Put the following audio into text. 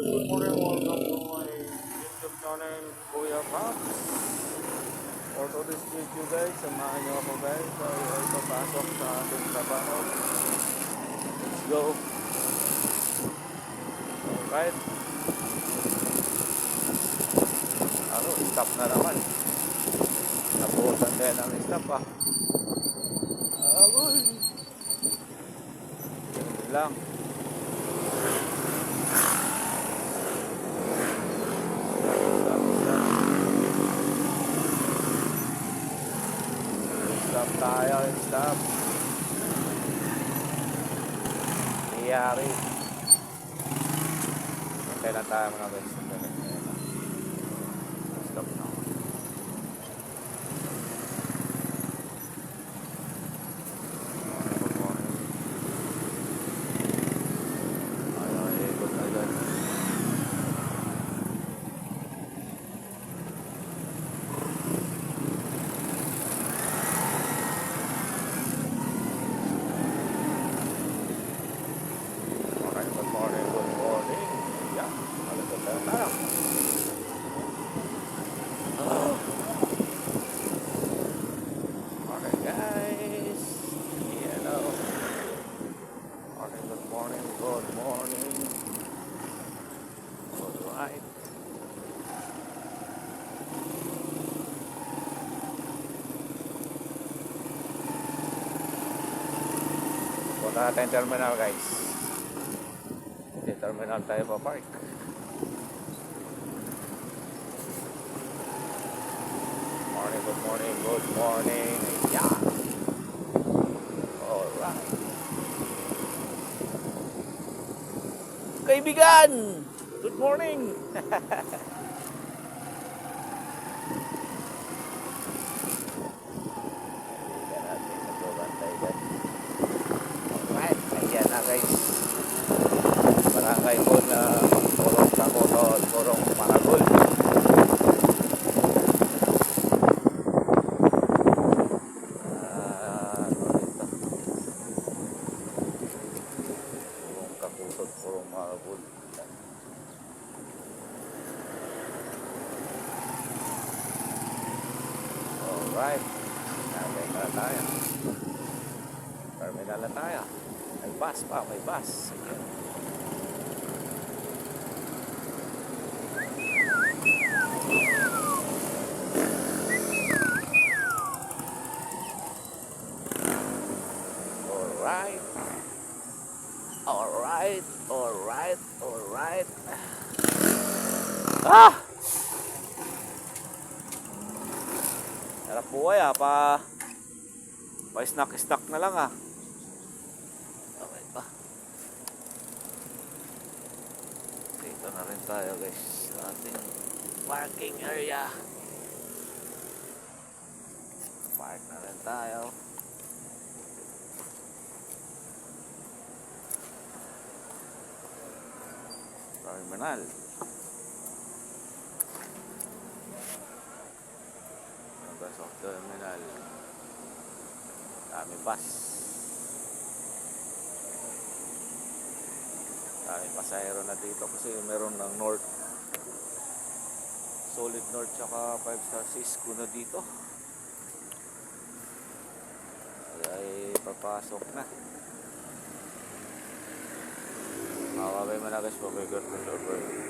Good morning, welcome to my YouTube channel, Kuya Pops. For today's video guys, samahan nyo ako guys. Ay papasok sa ating trabaho. Let's go. Alright. Stop na naman. Nabutan din ang stop Agoy. Ganun lang. Stop tayo, stop. Iyari. Kailan tayo mga guys? Stop na. Punta natin terminal guys. Sa terminal tayo pa park. Morning, good morning, good morning. Yeah. Alright. Kaibigan! Good morning! Barangay po na Purong Sakotol, Purong Maragol. Purong Kakutol, Purong Maragol. Alright. Terminal na tayo. Terminal na tayo. May bus pa, may bus. Ayan. Alright. Harap buhay pa snack na lang Okay pa. Dito na rin tayo guys sa ating parking area. Park na rin tayo. Terminal. Labas of terminal. Dami bus. Dami pasahero na dito kasi meron ng North. Solid North tsaka 5-star Cisco na dito. Ay papasok na. Mawaway mo na guys, pabigot ng Lord.